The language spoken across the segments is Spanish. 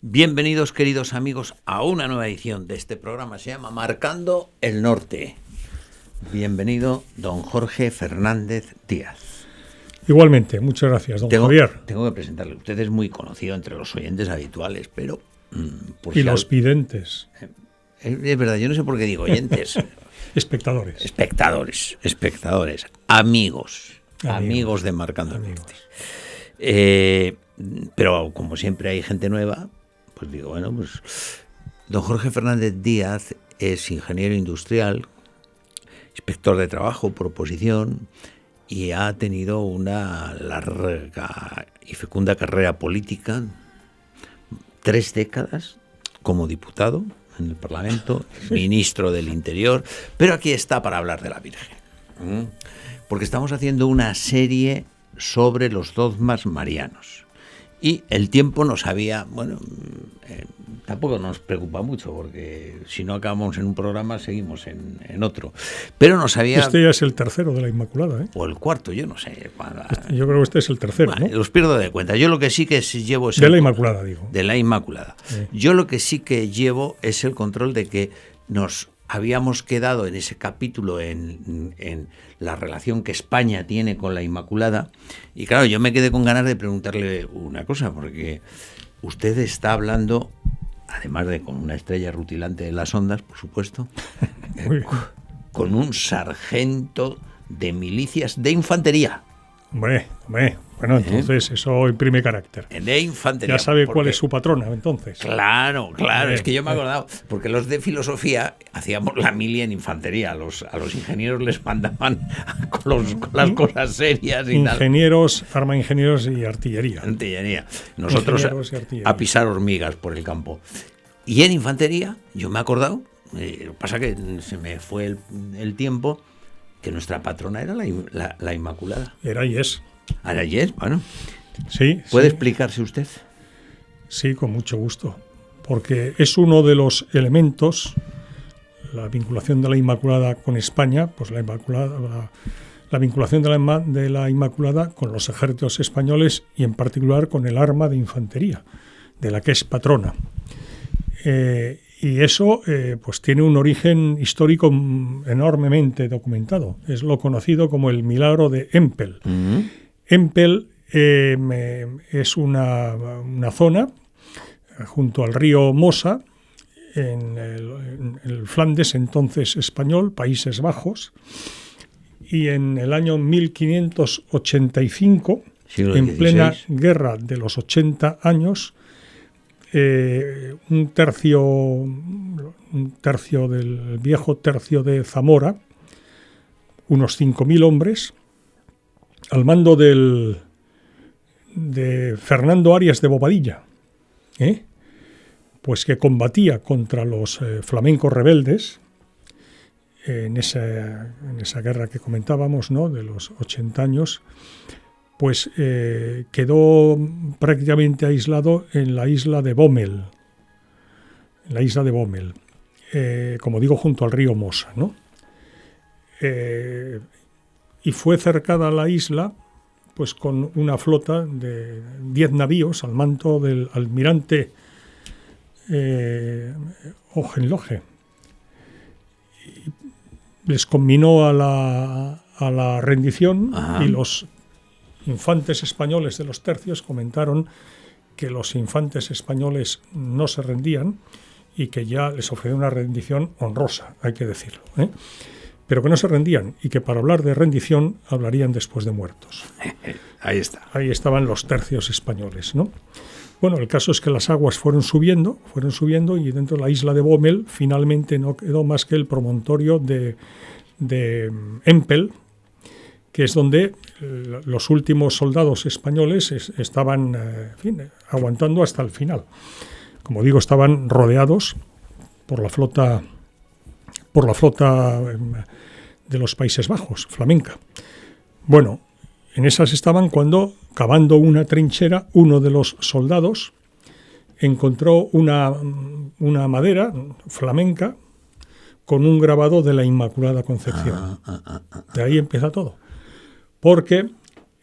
Bienvenidos, queridos amigos, a una nueva edición de este programa. Se llama Marcando el Norte. Bienvenido, don Jorge Fernández Díaz. Igualmente, muchas gracias, don Javier. Tengo que presentarle. Usted es muy conocido entre los oyentes habituales, pero... y los videntes. Es verdad, yo no sé por qué digo oyentes. Espectadores. Amigos de Marcando el Norte. Pero como siempre hay gente nueva, pues digo, bueno, pues don Jorge Fernández Díaz es ingeniero industrial, inspector de trabajo por oposición y ha tenido una larga y fecunda carrera política, 3 décadas como diputado en el Parlamento, ministro del Interior, pero aquí está para hablar de la Virgen, porque estamos haciendo una serie sobre los dogmas marianos. Y el tiempo nos había, tampoco nos preocupa mucho, porque si no acabamos en un programa, seguimos en otro. Pero nos había... Este ya es el tercero de la Inmaculada, ¿eh? O el cuarto, yo no sé. Yo creo que este es el tercero, ¿no? Los pierdo de cuenta. Yo lo que sí que llevo es... De la Inmaculada, digo. De la Inmaculada. Yo lo que sí que llevo es el control de que nos habíamos quedado en ese capítulo en la relación que España tiene con la Inmaculada, y claro, yo me quedé con ganas de preguntarle una cosa, porque usted está hablando, además de con una estrella rutilante de las ondas, por supuesto, con un sargento de milicias de infantería. Hombre, bueno, entonces eso imprime carácter. De infantería. Ya sabe cuál es su patrona, entonces. Claro, es que yo me he acordado, porque los de filosofía hacíamos la milia en infantería, a los ingenieros les mandaban con las cosas serias y ingenieros, arma ingenieros y artillería. Nosotros a pisar hormigas por el campo. Y en infantería, yo me he acordado, lo que pasa que se me fue el tiempo, que nuestra patrona era la Inmaculada. Era y es. Ahora y es, bueno. Sí. ¿Puede explicarse usted? Sí, con mucho gusto. Porque es uno de los elementos, la vinculación de la Inmaculada con España, pues la vinculación de la Inmaculada con los ejércitos españoles y en particular con el arma de infantería, de la que es patrona. Y eso pues tiene un origen histórico enormemente documentado. Es lo conocido como el milagro de Empel. Empel es una zona junto al río Mosa, en el Flandes entonces español, Países Bajos, y en el año 1585, en plena guerra de los 80 años, un tercio del viejo tercio de Zamora, unos 5.000 hombres, al mando de Fernando Arias de Bobadilla, pues que combatía contra los flamencos rebeldes en esa guerra que comentábamos, ¿no?, de los 80 años, pues quedó prácticamente aislado en la isla de Bommel, como digo, junto al río Mosa, ¿no? Y fue cercada la isla pues con una flota de 10 navíos al mando del almirante Hohenlohe. Les conminó a la rendición. Ajá. Y los infantes españoles de los tercios comentaron que los infantes españoles no se rendían y que ya les ofreció una rendición honrosa, hay que decirlo, pero que no se rendían y que para hablar de rendición hablarían después de muertos. Ahí está. Ahí estaban los tercios españoles, ¿no? Bueno, el caso es que las aguas fueron subiendo y dentro de la isla de Bommel finalmente no quedó más que el promontorio de Empel, que es donde los últimos soldados españoles estaban aguantando hasta el final. Como digo, estaban rodeados por la flota de los Países Bajos, flamenca. Bueno, en esas estaban cuando, cavando una trinchera, uno de los soldados encontró una madera flamenca con un grabado de la Inmaculada Concepción. De ahí empieza todo. Porque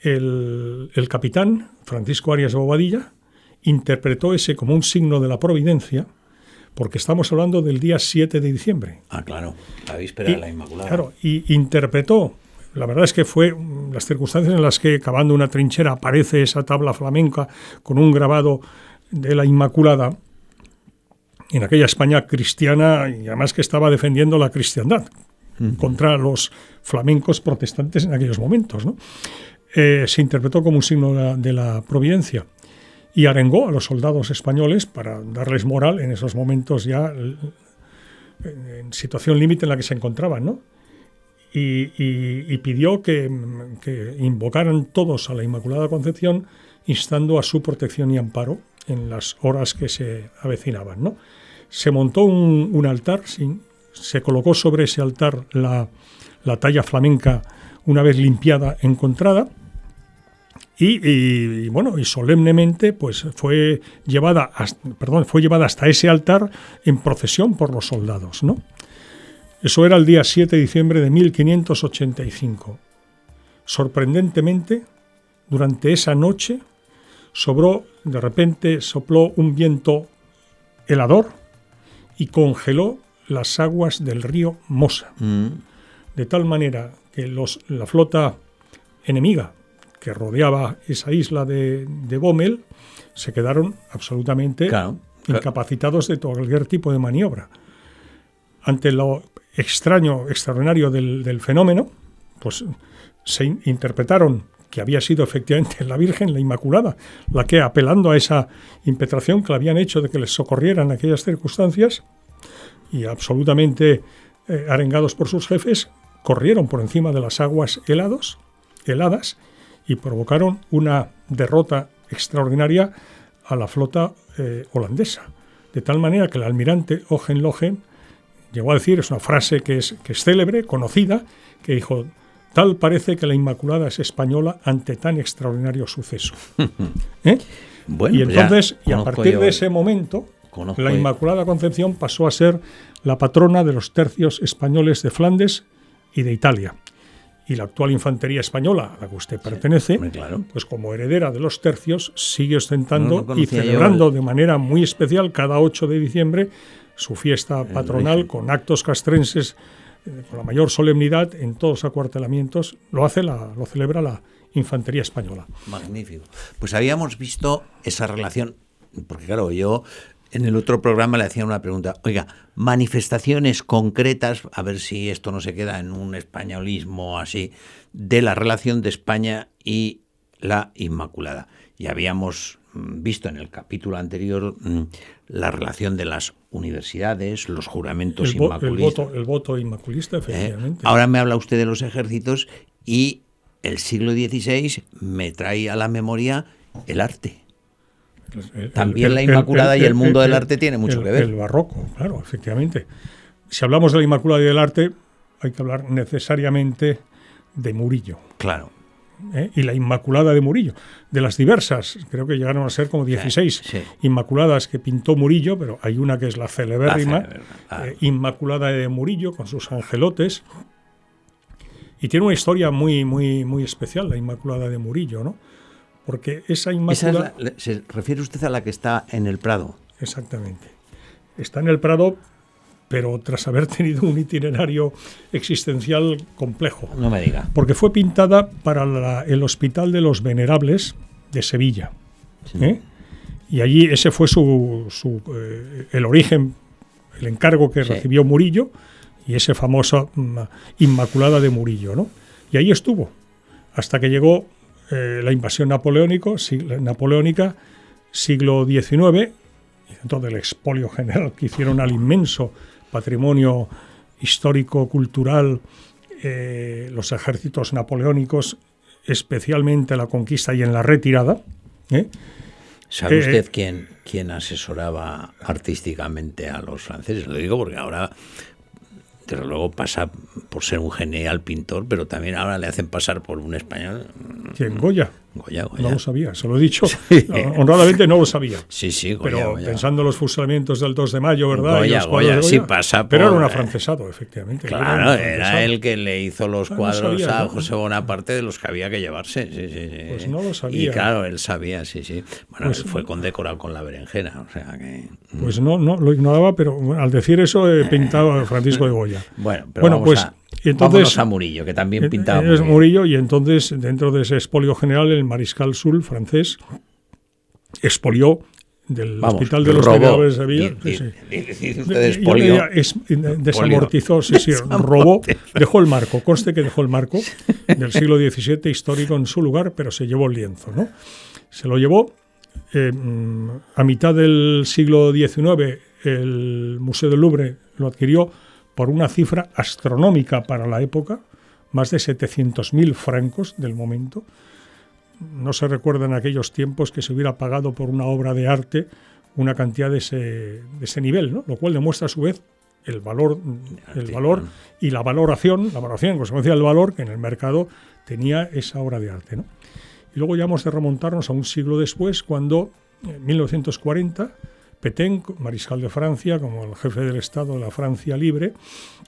el capitán Francisco Arias de Bobadilla interpretó ese como un signo de la providencia, porque estamos hablando del día 7 de diciembre. Ah, claro, la víspera de la Inmaculada. Claro, y interpretó, la verdad es que fue las circunstancias en las que, cavando una trinchera, aparece esa tabla flamenca con un grabado de la Inmaculada en aquella España cristiana, y además que estaba defendiendo la cristiandad contra los flamencos protestantes en aquellos momentos, ¿no? Se interpretó como un signo de la providencia y arengó a los soldados españoles para darles moral en esos momentos ya en situación límite en la que se encontraban, ¿no? Y pidió que invocaran todos a la Inmaculada Concepción, instando a su protección y amparo en las horas que se avecinaban, ¿no? Se montó un altar, se colocó sobre ese altar la talla flamenca una vez limpiada, encontrada, y solemnemente pues fue llevada hasta ese altar en procesión por los soldados, ¿no? Eso era el día 7 de diciembre de 1585. Sorprendentemente, durante esa noche de repente sopló un viento helador y congeló las aguas del río Mosa, de tal manera que la flota enemiga que rodeaba esa isla de Bommel se quedaron absolutamente incapacitados de cualquier tipo de maniobra. Ante lo extraordinario del fenómeno, pues se interpretaron que había sido efectivamente la Virgen, la Inmaculada, la que, apelando a esa impetración que le habían hecho de que les socorrieran en aquellas circunstancias, y absolutamente arengados por sus jefes, corrieron por encima de las aguas heladas y provocaron una derrota extraordinaria a la flota holandesa. De tal manera que el almirante Hohenlohe llegó a decir, es una frase que es célebre, conocida, que dijo: tal parece que la Inmaculada es española ante tan extraordinario suceso. Bueno, y entonces, y a partir de ese momento, la Inmaculada Concepción pasó a ser la patrona de los tercios españoles de Flandes y de Italia. Y la actual infantería española, a la que usted pertenece, pues como heredera de los tercios, sigue ostentando y celebrando de manera muy especial cada 8 de diciembre su fiesta patronal con actos castrenses con la mayor solemnidad en todos los acuartelamientos. Lo celebra la infantería española. Magnífico. Pues habíamos visto esa relación, porque claro, yo en el otro programa le hacía una pregunta, oiga, manifestaciones concretas, a ver si esto no se queda en un españolismo así, de la relación de España y la Inmaculada. Y habíamos visto en el capítulo anterior la relación de las universidades, los juramentos inmaculistas. El voto inmaculista, efectivamente. Ahora me habla usted de los ejércitos y el siglo XVI me trae a la memoria el arte. También la Inmaculada y el mundo del arte tiene mucho que ver. El barroco, claro, efectivamente. Si hablamos de la Inmaculada y del arte, hay que hablar necesariamente de Murillo. Claro. Y la Inmaculada de Murillo, de las diversas, creo que llegaron a ser como 16 Inmaculadas que pintó Murillo, pero hay una que es la celebérrima, Inmaculada de Murillo, con sus angelotes, y tiene una historia muy, muy, muy especial, la Inmaculada de Murillo, ¿no? Porque esa Inmaculada... ¿Se refiere usted a la que está en el Prado? Exactamente. Está en el Prado, pero tras haber tenido un itinerario existencial complejo. No me diga. Porque fue pintada para el Hospital de los Venerables de Sevilla. Sí. Y allí ese fue el origen, el encargo que recibió Murillo, y ese famoso Inmaculada de Murillo, ¿no? Y ahí estuvo, hasta que llegó la invasión napoleónica, siglo XIX, y dentro del expolio general que hicieron al inmenso patrimonio histórico-cultural los ejércitos napoleónicos, especialmente en la conquista y en la retirada. ¿Sabe usted quién asesoraba artísticamente a los franceses? Lo digo porque ahora, desde luego, pasa por ser un genial pintor, pero también ahora le hacen pasar por un español. ¿Quién? Goya. Goya. No lo sabía, se lo he dicho. Honradamente no lo sabía. Sí, Goya. Pero Goya. pensando en los fusilamientos del 2 de mayo, ¿verdad? Goya, y los cuadros de Goya, sí pasa pero por... era un afrancesado, efectivamente. Claro, era el que le hizo los cuadros no sabía, a ¿no? José Bonaparte de los que había que llevarse. Sí. Pues no lo sabía. Y claro, él sabía, sí. Bueno, Pues, él fue condecorado con la berenjena, o sea que... Pues no lo ignoraba, pero al decir eso he pintado a Francisco de Goya. Bueno, pero vámonos a Murillo, que también pintaba es Murillo, y entonces, dentro de ese expolio general, el mariscal Soult, francés, expolió del Hospital de los Pecadores de Sevilla. Dice usted expolió. Desamortizó, robó, dejó el marco, conste que dejó el marco del siglo XVII histórico en su lugar, pero se llevó el lienzo, ¿no? Se lo llevó a mitad del siglo XIX, el Museo del Louvre lo adquirió por una cifra astronómica para la época, más de 700.000 francos del momento. No se recuerda en aquellos tiempos que se hubiera pagado por una obra de arte una cantidad de ese nivel, ¿no? Lo cual demuestra a su vez el valor y la valoración en consecuencia del valor que en el mercado tenía esa obra de arte, ¿no? Y luego ya hemos de remontarnos a un siglo después, cuando en 1940 Pétain, mariscal de Francia, como el jefe del Estado de la Francia libre,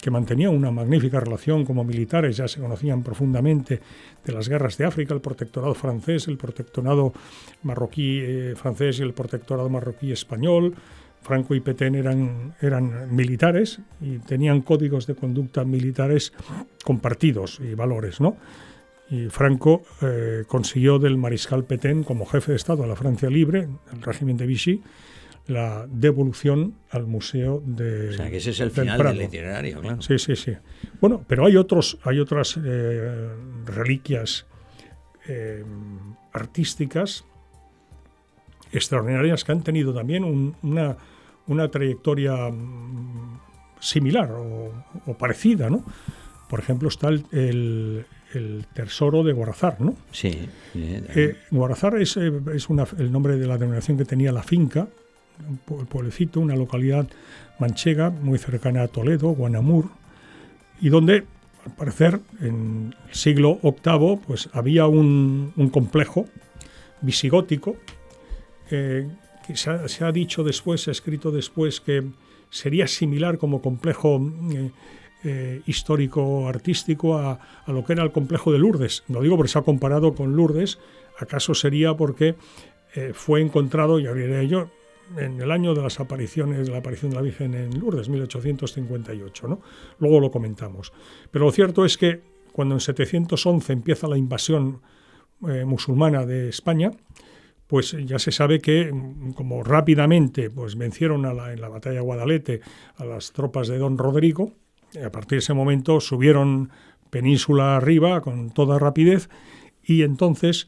que mantenía una magnífica relación como militares, ya se conocían profundamente de las guerras de África, el protectorado francés, el protectorado marroquí francés y el protectorado marroquí español. Franco y Pétain eran militares y tenían códigos de conducta militares compartidos y valores, ¿no? Y Franco consiguió del mariscal Pétain, como jefe de Estado de la Francia libre, el régimen de Vichy, la devolución al museo de... O sea, que ese es el final del itinerario, claro. Sí. Bueno, pero hay otras reliquias artísticas extraordinarias que han tenido también una trayectoria similar o parecida, ¿no? Por ejemplo, está el tesoro de Guarazar, ¿no? Sí. Guarazar es el nombre de la denominación que tenía la finca, un pueblecito, una localidad manchega muy cercana a Toledo, Guanamur, y donde, al parecer, en el siglo VIII, pues había un complejo visigótico que se ha dicho después, se ha escrito después, que sería similar como complejo histórico-artístico a lo que era el complejo de Lourdes. Lo digo porque se ha comparado con Lourdes. ¿Acaso sería porque fue encontrado, y habría ello, en el año de la aparición de la Virgen en Lourdes, 1858, ¿no? Luego lo comentamos. Pero lo cierto es que cuando en 711 empieza la invasión musulmana de España, pues ya se sabe que, como rápidamente pues vencieron en la batalla de Guadalete a las tropas de don Rodrigo, a partir de ese momento subieron península arriba con toda rapidez, y entonces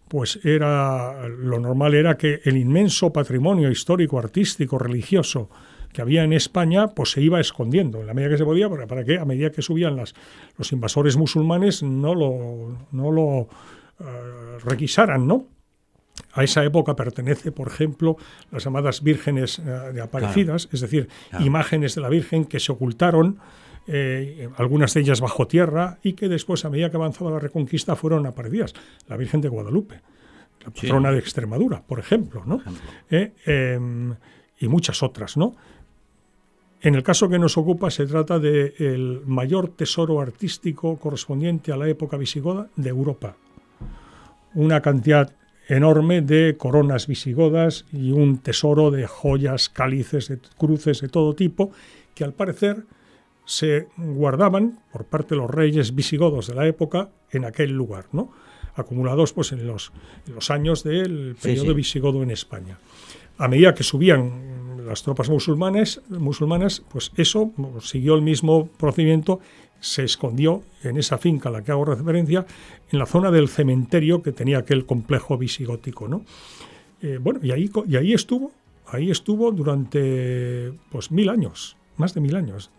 pues lo normal era que el inmenso patrimonio histórico, artístico, religioso que había en España, pues se iba escondiendo en la medida que se podía, para que a medida que subían los invasores musulmanes no lo requisaran, ¿no? A esa época pertenece, por ejemplo, las llamadas vírgenes de aparecidas, claro. Es decir, claro, imágenes de la Virgen que se ocultaron, algunas de ellas bajo tierra, y que después, a medida que avanzaba la Reconquista, fueron aparecidas. La Virgen de Guadalupe, la patrona de Extremadura, por ejemplo, ¿no? Y muchas otras, ¿no? En el caso que nos ocupa, se trata del mayor tesoro artístico correspondiente a la época visigoda de Europa. Una cantidad enorme de coronas visigodas y un tesoro de joyas, cálices, de cruces de todo tipo, que al parecer se guardaban por parte de los reyes visigodos de la época en aquel lugar, ¿no? Acumulados pues en los años del periodo visigodo en España. A medida que subían las tropas musulmanas, pues eso siguió el mismo procedimiento, se escondió en esa finca a la que hago referencia, en la zona del cementerio que tenía aquel complejo visigótico, ¿no? Y ahí estuvo durante pues 1000 años, más de 1000 años,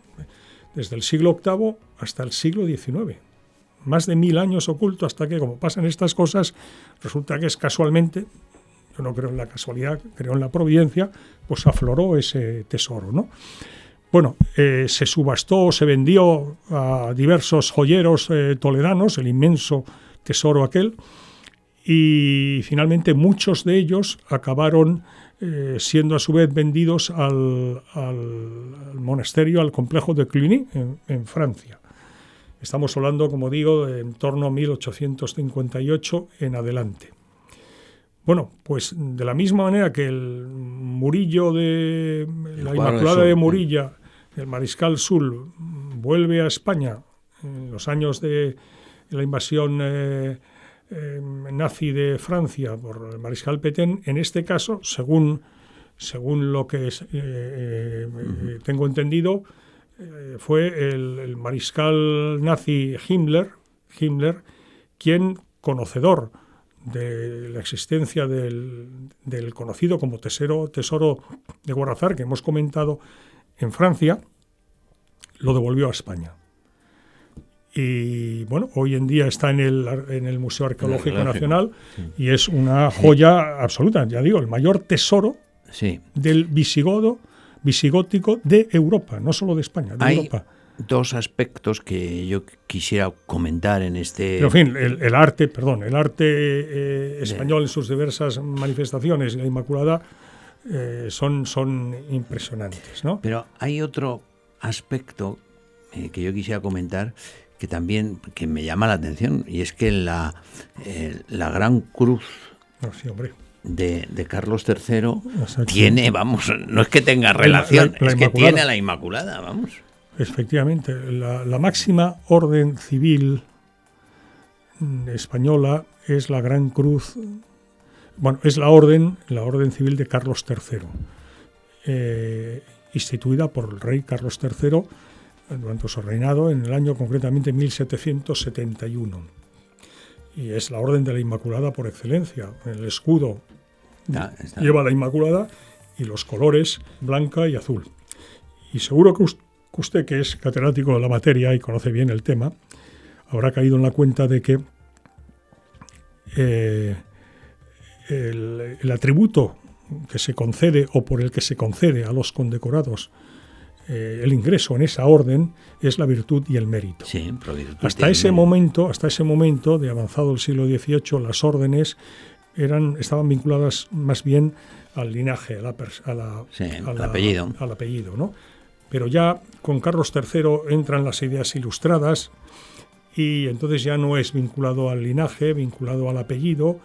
desde el siglo VIII hasta el siglo XIX. Más de 1000 años oculto, hasta que, como pasan estas cosas, resulta que es casualmente, yo no creo en la casualidad, creo en la providencia, pues afloró ese tesoro, ¿no? Bueno, se subastó, se vendió a diversos joyeros toledanos, el inmenso tesoro aquel, y finalmente muchos de ellos acabaron siendo a su vez vendidos al monasterio, al complejo de Cluny, en Francia. Estamos hablando, como digo, de en torno a 1858 en adelante. Bueno, pues de la misma manera que el Murillo de la Inmaculada de Murilla, el Mariscal Soult, vuelve a España en los años de la invasión nazi de Francia por el Mariscal Pétain, en este caso, según lo que tengo entendido, fue el mariscal nazi Himmler quien, conocedor de la existencia del conocido como tesoro de Guarrazar, que hemos comentado en Francia, lo devolvió a España. Y bueno, hoy en día está en el Museo Arqueológico Nacional, y es una joya absoluta, ya digo, el mayor tesoro del visigótico de Europa, no solo de España, de Europa. Dos aspectos que yo quisiera comentar en este... Pero, en fin, el arte español en sus diversas manifestaciones, la Inmaculada, son impresionantes, ¿no? Pero hay otro aspecto que yo quisiera comentar que también que me llama la atención, y es que la gran cruz de Carlos III tiene, vamos, no es que tenga relación, es que tiene a la Inmaculada, vamos. Efectivamente, la máxima orden civil española es la Gran Cruz, bueno, es la orden civil de Carlos III, instituida por el rey Carlos III durante su reinado en el año concretamente 1771. Y es la orden de la Inmaculada por excelencia. El escudo lleva la Inmaculada y los colores blanca y azul. Y seguro que usted, que es catedrático de la materia y conoce bien el tema, habrá caído en la cuenta de que el atributo que se concede o por el que se concede a los condecorados el ingreso en esa orden es la virtud y el mérito. Sí, hasta ese momento, de avanzado el siglo XVIII, las órdenes estaban vinculadas más bien al linaje, al apellido, ¿no? Pero ya con Carlos III entran las ideas ilustradas y entonces ya no es vinculado al linaje, vinculado al apellido,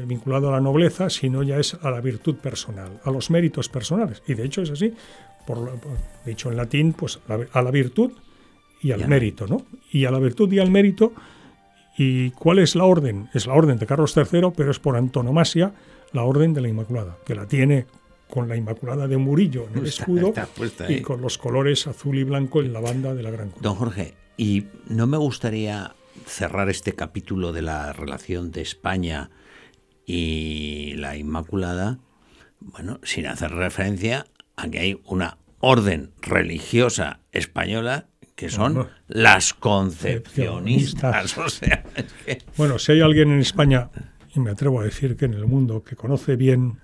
vinculado a la nobleza, sino ya es a la virtud personal, a los méritos personales. Y de hecho es así, dicho en latín, pues a la virtud y al mérito, ¿no? Y a la virtud y al mérito. ¿Y cuál es la orden? Es la orden de Carlos III, pero es por antonomasia la orden de la Inmaculada, que la tiene con la Inmaculada de Murillo en el escudo y con los colores azul y blanco en la banda de la Gran Cruz. Don Jorge, y no me gustaría cerrar este capítulo de la relación de España y la Inmaculada, bueno, sin hacer referencia a que hay una orden religiosa española que son las concepcionistas. O sea, es que... Bueno, si hay alguien en España, y me atrevo a decir que en el mundo, que conoce bien,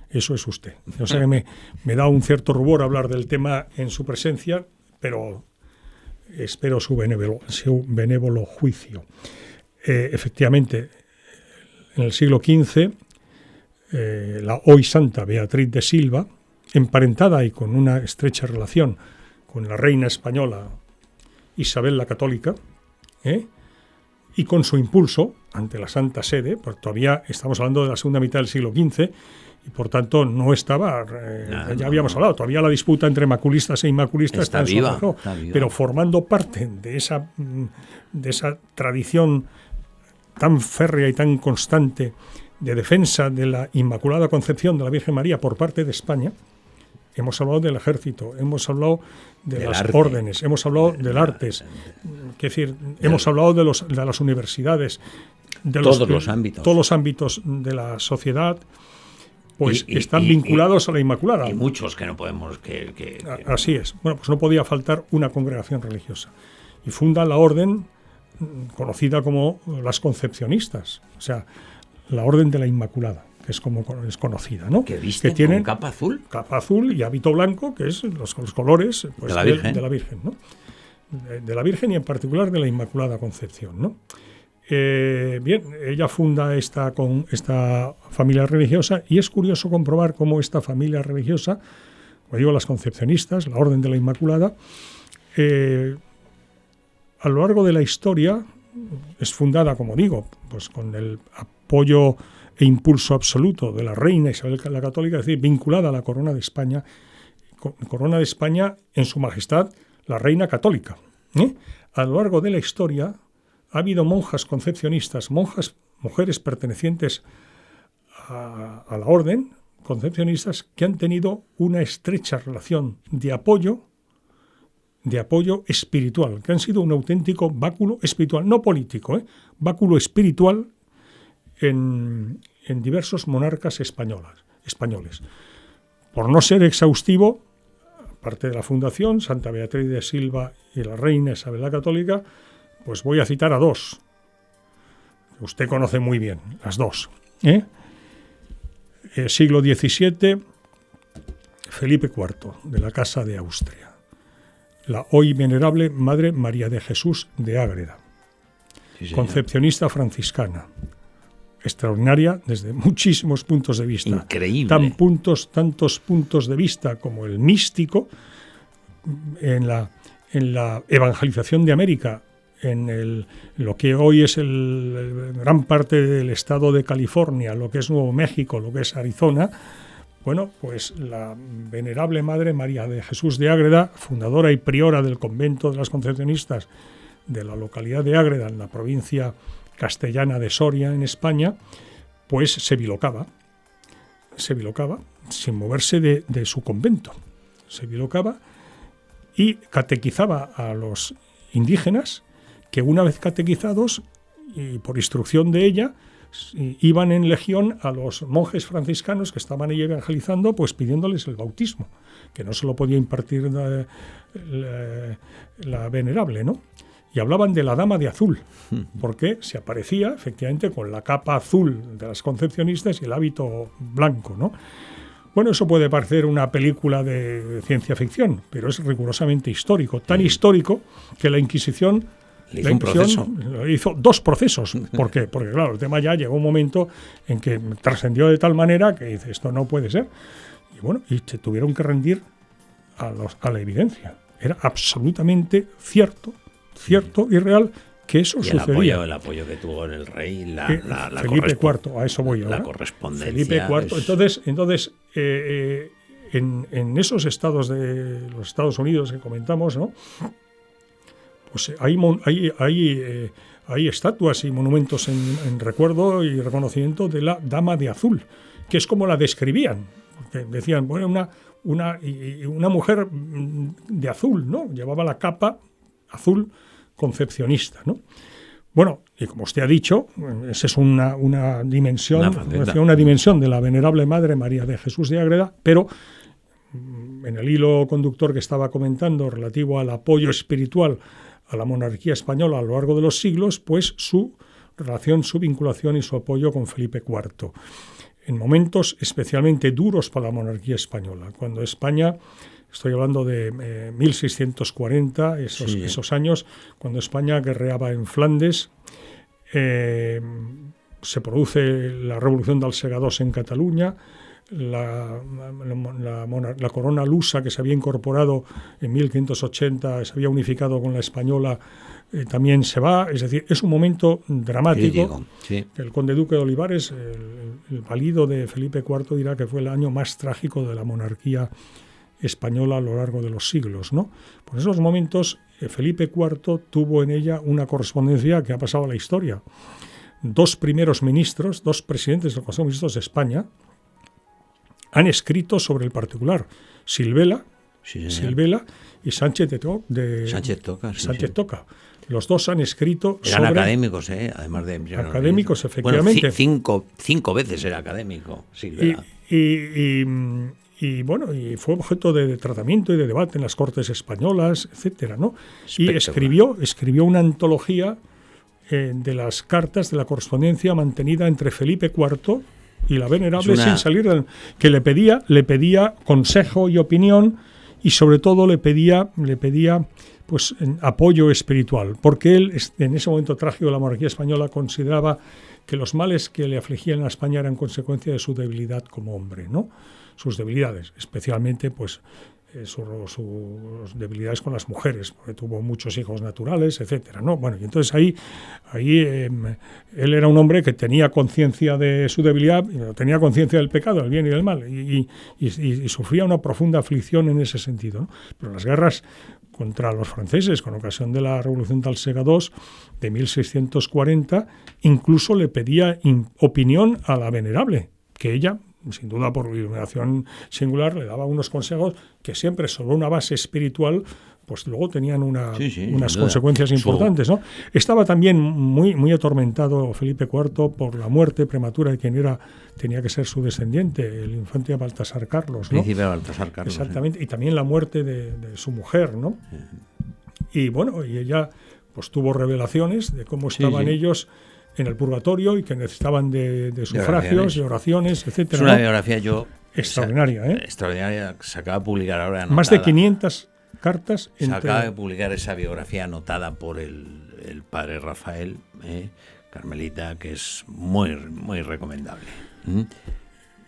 eso es usted. O sea que me da un cierto rubor hablar del tema en su presencia, pero espero su benévolo juicio. Efectivamente, en el siglo XV, la hoy santa Beatriz de Silva, emparentada y con una estrecha relación con la reina española Isabel la Católica, y con su impulso ante la Santa Sede, porque todavía estamos hablando de la segunda mitad del siglo XV, y por tanto no estaba, ya habíamos hablado, todavía la disputa entre maculistas e inmaculistas está viva, pero formando parte de esa tradición tan férrea y tan constante de defensa de la Inmaculada Concepción de la Virgen María por parte de España. Hemos hablado del ejército, hemos hablado de las órdenes, hemos hablado del arte, es decir, hemos hablado de las universidades, de todos los ámbitos de la sociedad, pues están vinculados a la Inmaculada. Y muchos que no podemos... Así es. Bueno, pues no podía faltar una congregación religiosa. Y funda la orden conocida como las concepcionistas, o sea, la orden de la Inmaculada, que es como es conocida, ¿no? Que tienen capa azul. Capa azul y hábito blanco, que es los colores pues, de la Virgen, ¿no? De la Virgen y en particular de la Inmaculada Concepción, ¿no? Bien, ella funda esta familia religiosa, y es curioso comprobar cómo esta familia religiosa, como digo, las concepcionistas, la Orden de la Inmaculada, a lo largo de la historia es fundada, como digo, pues con el apoyo e impulso absoluto de la reina Isabel la Católica, es decir, vinculada a la Corona de España en su majestad, la reina católica. A lo largo de la historia ha habido monjas concepcionistas, mujeres pertenecientes a la orden, concepcionistas, que han tenido una estrecha relación de apoyo espiritual, que han sido un auténtico báculo espiritual, no político, báculo espiritual en diversos monarcas españoles. Por no ser exhaustivo, aparte de la fundación, Santa Beatriz de Silva y la reina Isabel la Católica, pues voy a citar a dos, que usted conoce muy bien, las dos. Siglo XVII, Felipe IV, de la Casa de Austria. La hoy venerable Madre María de Jesús de Ágreda, sí, concepcionista franciscana, extraordinaria desde muchísimos puntos de vista. Increíble. Tantos puntos de vista como el místico, en la evangelización de América, en lo que hoy es gran parte del estado de California, lo que es Nuevo México, lo que es Arizona. Bueno, pues la venerable Madre María de Jesús de Ágreda, fundadora y priora del convento de las concepcionistas de la localidad de Ágreda, en la provincia castellana de Soria, en España, pues se bilocaba sin moverse de su convento. Se bilocaba y catequizaba a los indígenas, que una vez catequizados, y por instrucción de ella, iban en legión a los monjes franciscanos que estaban ahí evangelizando, pues pidiéndoles el bautismo, que no se lo podía impartir la venerable, ¿no? Y hablaban de la Dama de Azul, porque se aparecía efectivamente con la capa azul de las concepcionistas y el hábito blanco, ¿no? Bueno, eso puede parecer una película de ciencia ficción, pero es rigurosamente histórico, tan histórico que la Inquisición hizo 2 procesos. ¿Por qué? Porque, claro, el tema ya llegó un momento en que trascendió de tal manera que dice, esto no puede ser. Y bueno, y se tuvieron que rendir a la evidencia. Era absolutamente cierto y real que eso sucedía. El apoyo que tuvo en el rey, la Felipe IV, a eso voy ahora. La correspondencia. Felipe IV. Entonces en esos estados de los Estados Unidos que comentamos, ¿no? Pues hay estatuas y monumentos en recuerdo y reconocimiento de la Dama de Azul, que es como la describían. Porque decían, bueno, una mujer de azul, ¿no? Llevaba la capa azul concepcionista, ¿no? Bueno, y como usted ha dicho, esa es una dimensión de la venerable Madre María de Jesús de Ágreda, pero en el hilo conductor que estaba comentando relativo al apoyo espiritual a la monarquía española a lo largo de los siglos, pues su relación, su vinculación y su apoyo con Felipe IV. En momentos especialmente duros para la monarquía española, cuando España, estoy hablando de 1640, esos años, cuando España guerreaba en Flandes, se produce la Revolución del Segadors en Cataluña, la corona lusa que se había incorporado en 1580, se había unificado con la española, también se va. Es decir, es un momento dramático. Sí. El conde duque de Olivares, el valido de Felipe IV, dirá que fue el año más trágico de la monarquía española a lo largo de los siglos, ¿no? Por esos momentos, Felipe IV tuvo en ella una correspondencia que ha pasado a la historia. 2 primeros ministros, 2 presidentes del Consejo de Ministros de España, han escrito sobre el particular. Silvela y Sánchez Toca. Los 2 han escrito Eran académicos, además de... Académicos, efectivamente. Bueno, 5 veces era académico, Silvela. Y bueno, y fue objeto de tratamiento y de debate en las Cortes españolas, etcétera, ¿no? Y escribió una antología de las cartas de la correspondencia mantenida entre Felipe IV y la venerable, sin salir que le pedía consejo y opinión, y sobre todo le pedía pues apoyo espiritual, porque él en ese momento trágico de la monarquía española consideraba que los males que le afligían a España eran consecuencia de su debilidad como hombre, ¿no? Sus debilidades, especialmente pues sus debilidades con las mujeres, porque tuvo muchos hijos naturales, etcétera, ¿no? Bueno, y entonces ahí él era un hombre que tenía conciencia de su debilidad, tenía conciencia del pecado, del bien y del mal, y sufría una profunda aflicción en ese sentido, ¿no? Pero las guerras contra los franceses, con ocasión de la Revolución del Sega II de 1640, incluso le pedía opinión a la venerable, que ella, sin duda por iluminación singular, le daba unos consejos que siempre sobre una base espiritual pues luego tenían unas consecuencias importantes, ¿no? Estaba también muy atormentado Felipe IV por la muerte prematura de quien tenía que ser su descendiente, el infante Baltasar Carlos, ¿no? Príncipe Baltasar Carlos. Exactamente, y también la muerte de su mujer, ¿no? Y bueno, y ella pues tuvo revelaciones de cómo estaban ellos en el purgatorio y que necesitaban de sufragios, de oraciones, etcétera. Es una biografía extraordinaria, extraordinaria, se acaba de publicar ahora. Anotada. Más de 500 cartas. Se acaba de publicar esa biografía anotada por el padre Rafael, carmelita, que es muy recomendable.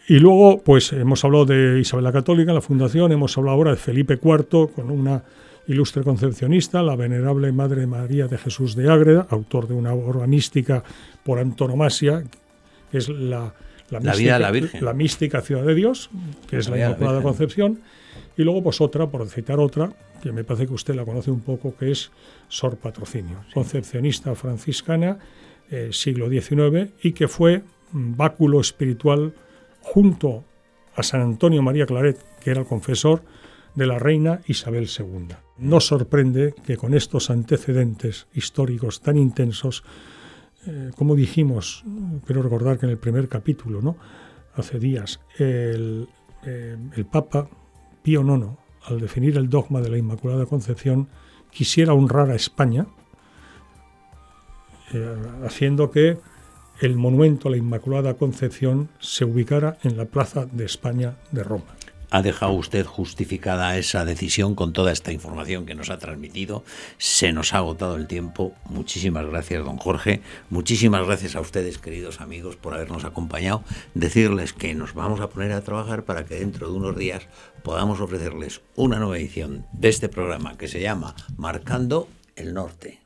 Y luego, pues hemos hablado de Isabel la Católica, la fundación, hemos hablado ahora de Felipe IV, con una ilustre concepcionista, la venerable Madre María de Jesús de Ágreda, autor de una obra mística por antonomasia, que es la mística, vida de la Virgen. La mística Ciudad de Dios, que es la Inmaculada Concepción. Y luego, pues otra, por citar otra, que me parece que usted la conoce un poco, que es Sor Patrocinio, concepcionista franciscana, siglo XIX, y que fue báculo espiritual junto a San Antonio María Claret, que era el confesor de la reina Isabel II. No sorprende que con estos antecedentes históricos tan intensos, como dijimos, quiero recordar que en el primer capítulo, ¿no?, hace días, el Papa Pío IX, al definir el dogma de la Inmaculada Concepción, quisiera honrar a España, haciendo que el monumento a la Inmaculada Concepción se ubicara en la Plaza de España de Roma. Ha dejado usted justificada esa decisión con toda esta información que nos ha transmitido. Se nos ha agotado el tiempo. Muchísimas gracias, don Jorge. Muchísimas gracias a ustedes, queridos amigos, por habernos acompañado. Decirles que nos vamos a poner a trabajar para que dentro de unos días podamos ofrecerles una nueva edición de este programa que se llama Marcando el Norte.